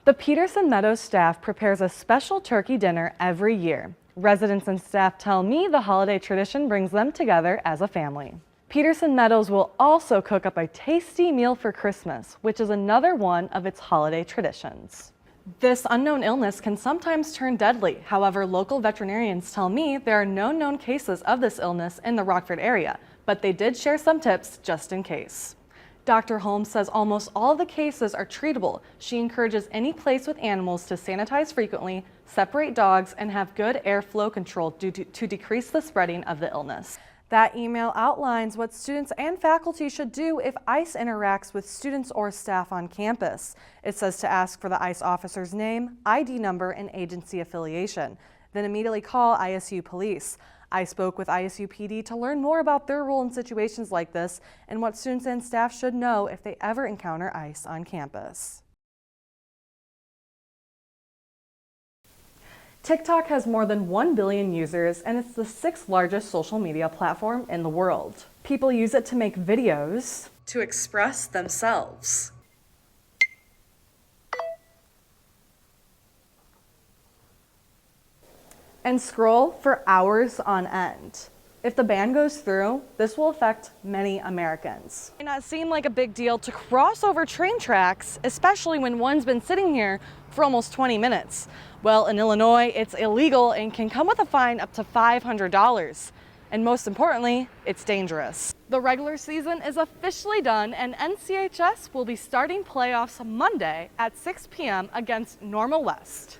The Peterson Meadows staff prepares a special turkey dinner every year. Residents and staff tell me the holiday tradition brings them together as a family. Peterson Meadows will also cook up a tasty meal for Christmas, which is another one of its holiday traditions. This unknown illness can sometimes turn deadly. However, local veterinarians tell me there are no known cases of this illness in the Rockford area, but they did share some tips just in case. Dr. Holmes says almost all the cases are treatable. She encourages any place with animals to sanitize frequently, separate dogs, and have good airflow control to decrease the spreading of the illness. That email outlines what students and faculty should do if ICE interacts with students or staff on campus. It says to ask for the ICE officer's name, ID number, and agency affiliation. Then immediately call ISU police. I spoke with ISU PD to learn more about their role in situations like this and what students and staff should know if they ever encounter ICE on campus. TikTok has more than 1 billion users, and it's the 6th largest social media platform in the world. People use it to make videos, to express themselves. And scroll for hours on end. If the ban goes through, this will affect many Americans. It may not seem like a big deal to cross over train tracks, especially when one's been sitting here for almost 20 minutes. Well, in Illinois, it's illegal and can come with a fine up to $500. And most importantly, it's dangerous. The regular season is officially done, and NCHS will be starting playoffs Monday at 6 p.m. against Normal West.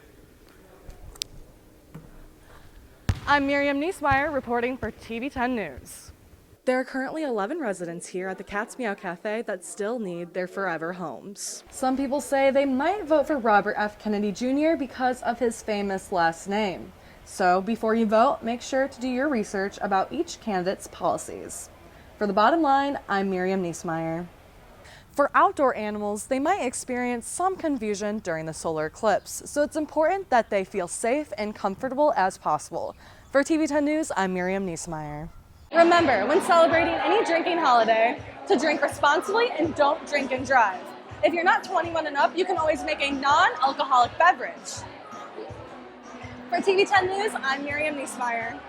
I'm Miriam Nesemeier reporting for TV 10 News. There are currently 11 residents here at the Cat's Meow Cafe that still need their forever homes. Some people say they might vote for Robert F. Kennedy Jr. because of his famous last name. So before you vote, make sure to do your research about each candidate's policies. For the bottom line, I'm Miriam Nesemeier. For outdoor animals, they might experience some confusion during the solar eclipse, so it's important that they feel safe and comfortable as possible. For TV 10 News, I'm Miriam Nesemeier. Remember, when celebrating any drinking holiday, to drink responsibly and don't drink and drive. If you're not 21 and up, you can always make a non-alcoholic beverage. For TV 10 News, I'm Miriam Nesemeier.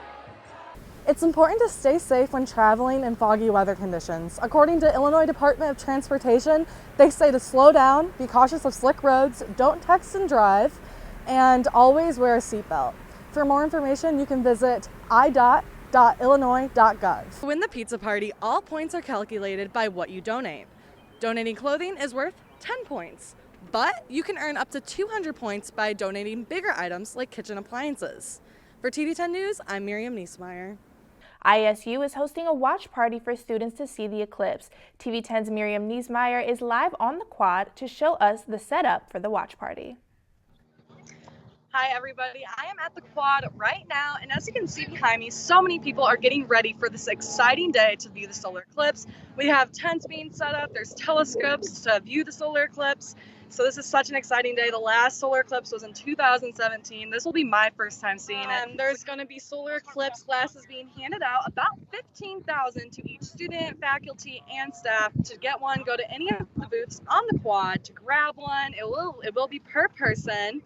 It's important to stay safe when traveling in foggy weather conditions. According to Illinois Department of Transportation, they say to slow down, be cautious of slick roads, don't text and drive, and always wear a seatbelt. For more information, you can visit idot.illinois.gov. To win the pizza party, all points are calculated by what you donate. Donating clothing is worth 10 points, but you can earn up to 200 points by donating bigger items like kitchen appliances. For TV 10 News, I'm Miriam Nesemeier. ISU is hosting a watch party for students to see the eclipse. TV 10's Miriam Nesemeier is live on the quad to show us the setup for the watch party. Hi everybody, I am at the quad right now, and as you can see behind me, so many people are getting ready for this exciting day to view the solar eclipse. We have tents being set up, there's telescopes to view the solar eclipse. So this is such an exciting day. The last solar eclipse was in 2017. This will be my first time seeing it. There's going to be solar eclipse glasses being handed out, about 15,000 to each student, faculty, and staff. To get one, go to any of the booths on the quad to grab one. It will be per person.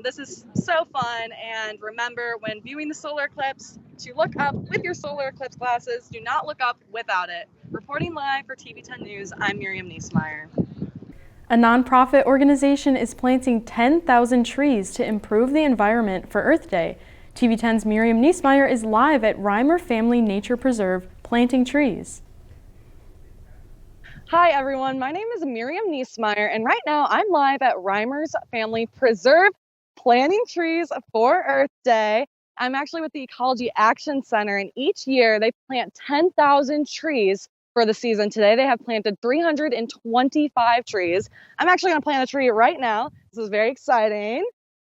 This is so fun, and remember, when viewing the solar eclipse, to look up with your solar eclipse glasses. Do not look up without it. Reporting live for TV 10 News, I'm Miriam Nesemeier. A nonprofit organization is planting 10,000 trees to improve the environment for Earth Day. TV 10's Miriam Nesemeier is live at Reimer Family Nature Preserve planting trees. Hi everyone, my name is Miriam Nesemeier, and right now I'm live at Reimer's Family Preserve planting trees for Earth Day. I'm actually with the Ecology Action Center, and each year they plant 10,000 trees for the season. Today they have planted 325 trees. I'm actually going to plant a tree right now. This is very exciting.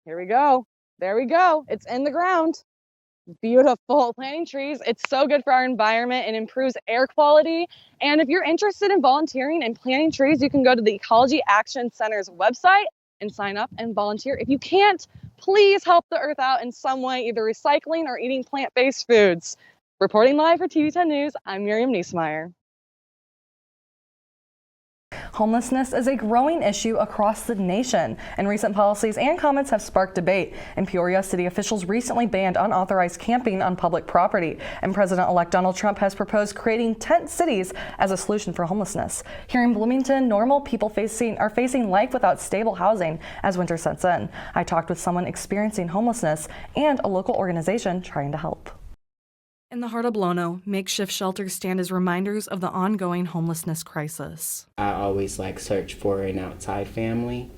Here we go. There we go. It's in the ground. Beautiful. Planting trees. It's so good for our environment and improves air quality. And if you're interested in volunteering and planting trees, you can go to the Ecology Action Center's website and sign up and volunteer. If you can't, please help the earth out in some way, either recycling or eating plant-based foods. Reporting live for TV 10 News, I'm Miriam Nesemeier. Homelessness is a growing issue across the nation, and recent policies and comments have sparked debate. In Peoria, city officials recently banned unauthorized camping on public property, and President-elect Donald Trump has proposed creating tent cities as a solution for homelessness. Here in Bloomington, normal people are facing life without stable housing as winter sets in. I talked with someone experiencing homelessness and a local organization trying to help. In the heart of Blono, makeshift shelters stand as reminders of the ongoing homelessness crisis. I always search for an outside family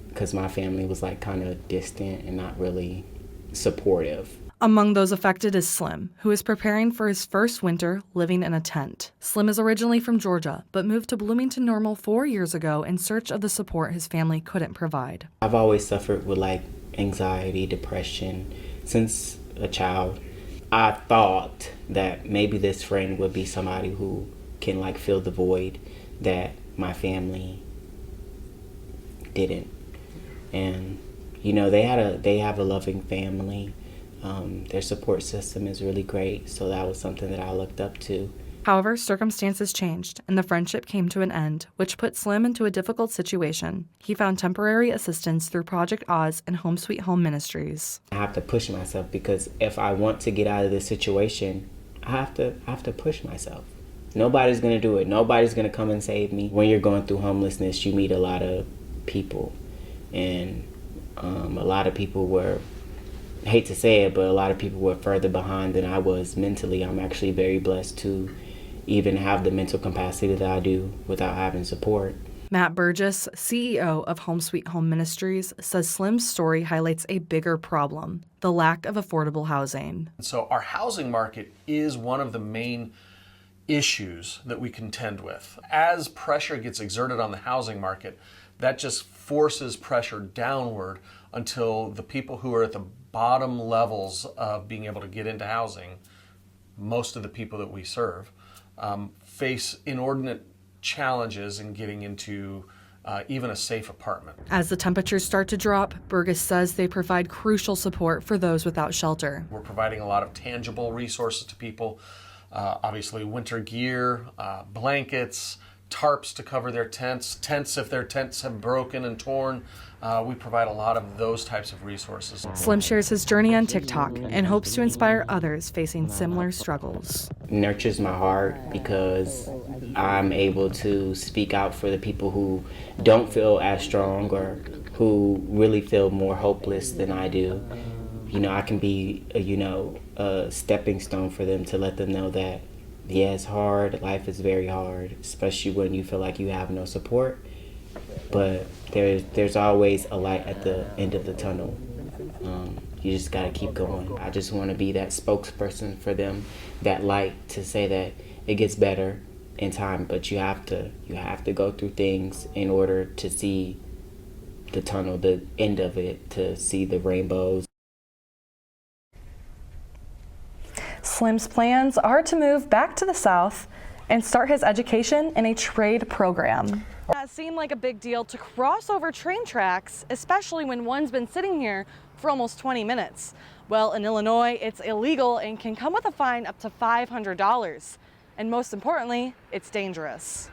because my family was kind of distant and not really supportive. Among those affected is Slim, who is preparing for his first winter living in a tent. Slim is originally from Georgia, but moved to Bloomington Normal 4 years ago in search of the support his family couldn't provide. I've always suffered with anxiety, depression since a child. I thought that maybe this friend would be somebody who can fill the void that my family didn't. And they have a loving family. Their support system is really great, so that was something that I looked up to. However, circumstances changed, and the friendship came to an end, which put Slim into a difficult situation. He found temporary assistance through Project Oz and Home Sweet Home Ministries. I have to push myself because if I want to get out of this situation, I have to push myself. Nobody's going to do it. Nobody's going to come and save me. When you're going through homelessness, you meet a lot of people, and a lot of people were, I hate to say it, but a lot of people were further behind than I was mentally. I'm actually very blessed to even have the mental capacity that I do without having support. Matt Burgess, CEO of Home Sweet Home Ministries, says Slim's story highlights a bigger problem, the lack of affordable housing. So our housing market is one of the main issues that we contend with. As pressure gets exerted on the housing market, that just forces pressure downward until the people who are at the bottom levels of being able to get into housing, most of the people that we serve, face inordinate challenges in getting into even a safe apartment. As the temperatures start to drop, Burgess says they provide crucial support for those without shelter. We're providing a lot of tangible resources to people, obviously winter gear, blankets, tarps to cover their tents if their tents have broken and torn. We provide a lot of those types of resources. Slim shares his journey on TikTok and hopes to inspire others facing similar struggles. It nurtures my heart because I'm able to speak out for the people who don't feel as strong or who really feel more hopeless than I do. I can be a stepping stone for them to let them know that, yeah, it's hard. Life is very hard, especially when you feel like you have no support. But there's always a light at the end of the tunnel. You just got to keep going. I just want to be that spokesperson for them, that light to say that it gets better in time. But you have to go through things in order to see the tunnel, the end of it, to see the rainbows. Slim's plans are to move back to the South and start his education in a trade program. It seemed like a big deal to cross over train tracks, especially when one's been sitting here for almost 20 minutes. Well, in Illinois, it's illegal and can come with a fine up to $500. And most importantly, it's dangerous.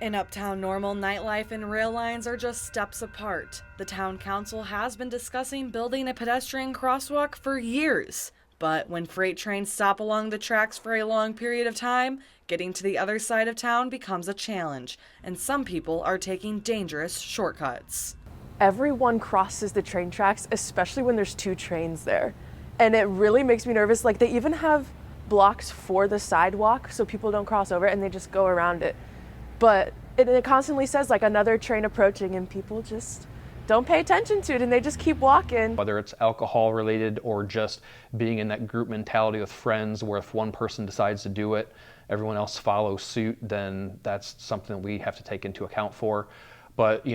In Uptown Normal, nightlife and rail lines are just steps apart. The town council has been discussing building a pedestrian crosswalk for years. But when freight trains stop along the tracks for a long period of time, getting to the other side of town becomes a challenge, and some people are taking dangerous shortcuts. Everyone crosses the train tracks, especially when there's two trains there. And it really makes me nervous. They even have blocks for the sidewalk so people don't cross over and they just go around it. But it constantly says another train approaching, and people just don't pay attention to it and they just keep walking. Whether it's alcohol related or just being in that group mentality with friends where if one person decides to do it, everyone else follows suit, then that's something that we have to take into account for. But,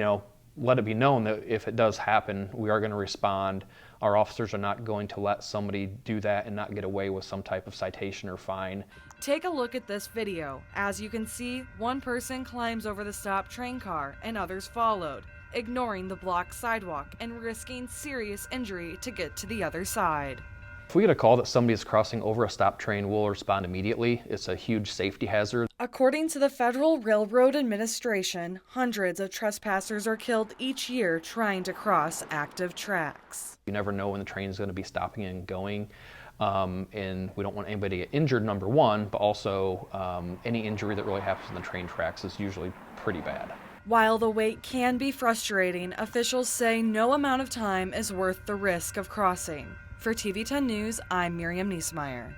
let it be known that if it does happen, we are going to respond. Our officers are not going to let somebody do that and not get away with some type of citation or fine. Take a look at this video. As you can see, one person climbs over the stopped train car and others followed, ignoring the blocked sidewalk and risking serious injury to get to the other side. If we get a call that somebody is crossing over a stopped train, we'll respond immediately. It's a huge safety hazard. According to the Federal Railroad Administration, hundreds of trespassers are killed each year trying to cross active tracks. You never know when the train is going to be stopping and going, and we don't want anybody to get injured, number one, but also any injury that really happens in the train tracks is usually pretty bad. While the wait can be frustrating, officials say no amount of time is worth the risk of crossing. For TV10 News, I'm Miriam Nesemeier.